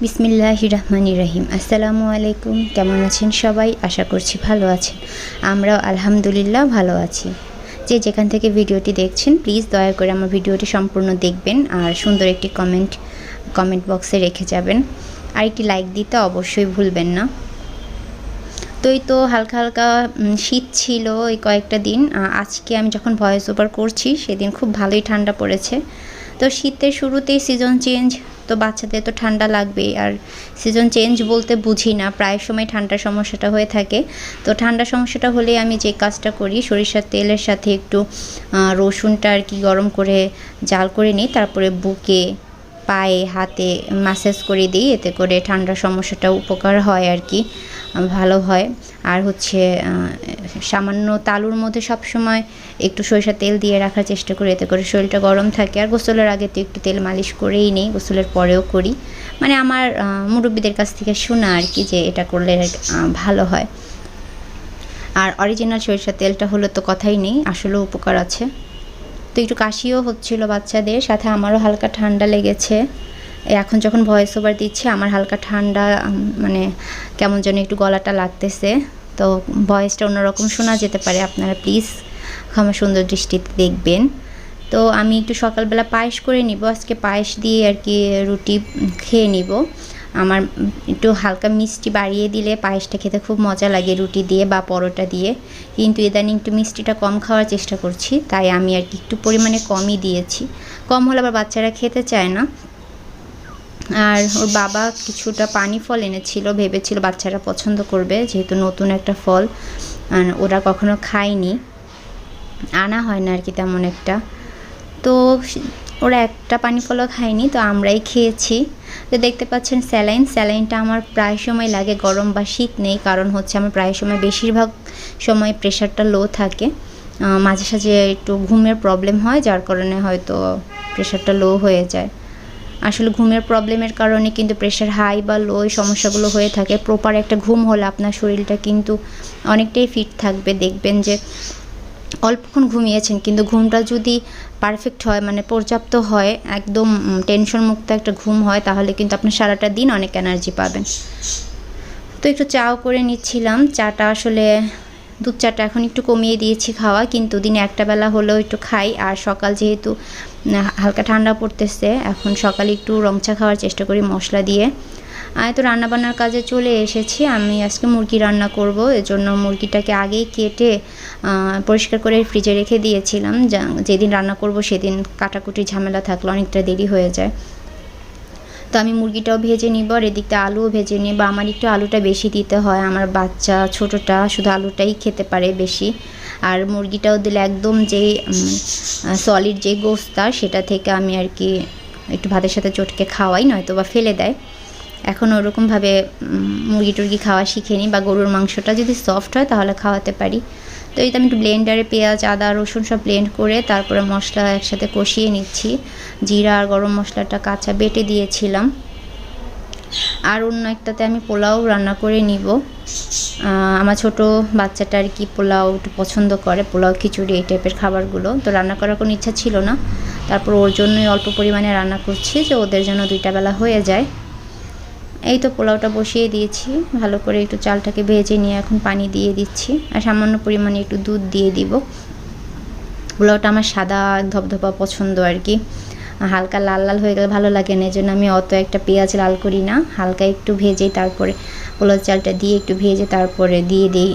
বিসমিল্লাহির রহমানির রহিম। আসসালামু আলাইকুম। কেমন আছেন সবাই? আশা করছি ভালো আছেন। আমরাও আলহামদুলিল্লাহ ভালো আছি। যে যেখান থেকে ভিডিওটি দেখছেন প্লিজ দয়া করে আমার ভিডিওটি সম্পূর্ণ দেখবেন আর সুন্দর একটি কমেন্ট বক্সে রেখে যাবেন। আর একটি লাইক দিতে অবশ্যই ভুলবেন না। তো হালকা হালকা শীত ছিল এই কয়েকটা দিন। আজকে আমি যখন ভয়েস ওভার করছি সেদিন খুব ভালোই ঠান্ডা পড়েছে। তো শীতের শুরুতেই সিজন চেঞ্জ, তো বাচ্চাদের তো ঠান্ডা লাগবেই। আর সিজন চেঞ্জ বলতে বুঝি না, প্রায় সময় ঠান্ডার সমস্যাটা হয়ে থাকে। তো ঠান্ডার সমস্যাটা হলে আমি যে কাজটা করি, সরিষার তেলের সাথে একটু রসুনটা আর কি গরম করে জাল করে নিই, তারপরে বুকে পায়ে হাতে ম্যাসাজ করে দিই। এতে করে ঠান্ডার সমস্যাটা উপকার হয় আর কি, ভালো হয়। আর হচ্ছে সামান্য তালুর মধ্যে সবসময় একটু সরিষার তেল দিয়ে রাখার চেষ্টা করি, এতে করে শরীরটা গরম থাকে। আর গোসলের আগে তো একটু তেল মালিশ করেই নিই, গোসলের পরেও করি। মানে আমার মুরব্বীদের কাছ থেকে শোনা আর কি, যে এটা করলে ভালো হয়। আর অরিজিনাল সরিষার তেলটা হলে তো কথাই নেই, আসলেও উপকার আছে। তো একটু কাশিও হচ্ছিল বাচ্চাদের, সাথে আমারও হালকা ঠান্ডা লেগেছে। এখন যখন ভয়েস ওভার দিচ্ছি আমার হালকা ঠান্ডা, মানে কেমন যেন একটু গলাটা লাগতেছে। তো ভয়েসটা অন্যরকম শোনা যেতে পারে, আপনারা প্লিজ ক্ষমা সুন্দর দৃষ্টিতে দেখবেন। তো আমি একটু সকালবেলা পায়েস করে নিব, আজকে পায়েস দিয়ে আর কি রুটি খেয়ে নিব। আমার একটু হালকা মিষ্টি বাড়িয়ে দিলে পায়েসটা খেতে খুব মজা লাগে রুটি দিয়ে বা পরোটা দিয়ে, কিন্তু ইদানিং একটু মিষ্টিটা কম খাওয়ার চেষ্টা করছি, তাই আমি আর কি একটু পরিমাণে কমই দিয়েছি। কম হলে আবার বাচ্চারা খেতে চায় না। আর ওর বাবা কিছুটা পানি ফল এনেছিল, ভেবেছিল বাচ্চারা পছন্দ করবে, যেহেতু নতুন একটা ফল ওরা কখনো খায়নি, আনা হয় না আর কি তেমন একটা। তো ওরা একটা পানি ফলও খায়নি, তো আমরাই খেয়েছি। তো দেখতে পাচ্ছেন স্যালাইনটা আমার প্রায় সময় লাগে, গরম বা শীত নেই, কারণ হচ্ছে আমার প্রায় সময় বেশিরভাগ সময় প্রেশারটা লো থাকে। মাঝে সাঝে একটু ঘুমের প্রবলেম হয়, যার কারণে হয়তো প্রেশারটা লো হয়ে যায়। আসলে ঘুমের প্রবলেমের কারণে কিন্তু প্রেশার হাই বা লো এই সমস্যাগুলো হয়ে থাকে। প্রপার একটা ঘুম হলে আপনার শরীরটা কিন্তু অনেকটাই ফিট থাকবে। দেখবেন যে অল্পক্ষণ ঘুমিয়েছেন, কিন্তু ঘুমটা যদি পারফেক্ট হয়, মানে পর্যাপ্ত হয়, একদম টেনশন মুক্ত একটা ঘুম হয়, তাহলে কিন্তু আপনি সারাটা দিন অনেক এনার্জি পাবেন। তো একটু চাও করে নিচ্ছিলাম। চাটা আসলে দুধ চাটা এখন একটু কমিয়ে দিয়েছি খাওয়া, কিন্তু দিনে একটা বেলা হলেও একটু খাই। আর সকাল যেহেতু হালকা ঠান্ডা পড়তেছে, এখন সকালে একটু রং চা খাওয়ার চেষ্টা করি মশলা দিয়ে। তো রান্নাবান্নার কাজে চলে এসেছি। আমি আজকে মুরগি রান্না করব, এজন্য মুরগিটাকে আগেই কেটে পরিষ্কার করে ফ্রিজে রেখে দিয়েছিলাম। যেদিন রান্না করব সেদিন কাটাকুটি ঝামেলা থাকলে অনেকটা দেরি হয়ে যায়। তো আমি মুরগিটাও ভেজে নিব, আর এদিকটা আলুও ভেজে নিব। আমার একটু আলুটা বেশি দিতে হয়, আমার বাচ্চা ছোটোটা শুধু আলুটাই খেতে পারে বেশি। আর মুরগিটাও দিলে একদম যেই সলিড যে গোস্তা, সেটা থেকে আমি আর কি একটু ভাতের সাথে চটকে খাওয়াই, নয়তো বা ফেলে দেয়। এখন ওরকমভাবে মুরগি টুরগি খাওয়া শিখেনি, বা গরুর মাংসটা যদি সফট হয় তাহলে খাওয়াতে পারি। তো এই তো আমি একটু ব্লেন্ডারে পেঁয়াজ আদা রসুন সব ব্লেন্ড করে তারপরে মশলা একসাথে কষিয়ে নিচ্ছি। জিরা আর গরম মশলাটা কাঁচা বেটে দিয়েছিলাম। আর অন্য একটাতে আমি পোলাও রান্না করে নিব। আমার ছোট বাচ্চাটা আর কি পোলাও একটু পছন্দ করে, পোলাও খিচুড়ি এই টাইপের খাবারগুলো। তো রান্না করার কোনো ইচ্ছা ছিল না, তারপর ওর জন্যই অল্প পরিমাণে রান্না করছি, যে ওদের জন্য 2টা বেলা হয়ে যায়। এই তো পোলাওটা বসিয়ে দিয়েছি, ভালো করে একটু চালটাকে ভেজে নিয়ে এখন পানি দিয়ে দিচ্ছি, আর সামান্য পরিমাণে একটু দুধ দিয়ে দিব। পোলাওটা আমার সাদা ধবধবা পছন্দ আর কি, হালকা লাল লাল হয়ে গেলে ভালো লাগে না, এই জন্য আমি অত একটা পেঁয়াজ লাল করি না, হালকা একটু ভেজে তারপরে পোলাও চালটা দিয়ে একটু ভেজে তারপরে দিয়ে দিই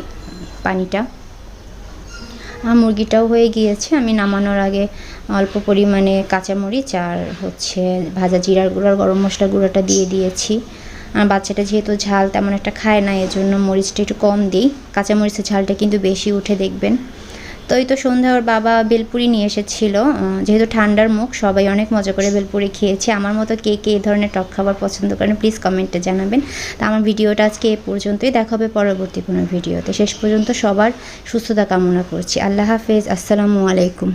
পানিটা। মুরগিটাও হয়ে গিয়েছে। আমি নামানোর আগে অল্প পরিমাণে কাঁচামরিচ আর হচ্ছে ভাজা জিরার গুঁড়া গরম মশলা গুঁড়োটা দিয়ে দিয়েছি। আর বাচ্চাটা যেহেতু ঝাল তেমন একটা খায় না, এজন্য মরিচটা একটু কম দিই, কাঁচামরিচের ঝালটা কিন্তু বেশি উঠে দেখবেন। তো এই তো সন্ধ্যায় ওর বাবা বেলপুরি নিয়ে এসেছিলো, যেহেতু ঠান্ডার মুখ সবাই অনেক মজা করে বেলপুরি খেয়েছে। আমার মতো কে কে এই ধরনের টক খাবার পছন্দ করেন প্লিজ কমেন্টে জানাবেন। তো আমার ভিডিওটা আজকে এ পর্যন্তই, দেখা হবে পরবর্তী কোনো ভিডিওতে। শেষ পর্যন্ত সবার সুস্থতা কামনা করছি। আল্লাহ হাফেজ, আসসালামু আলাইকুম।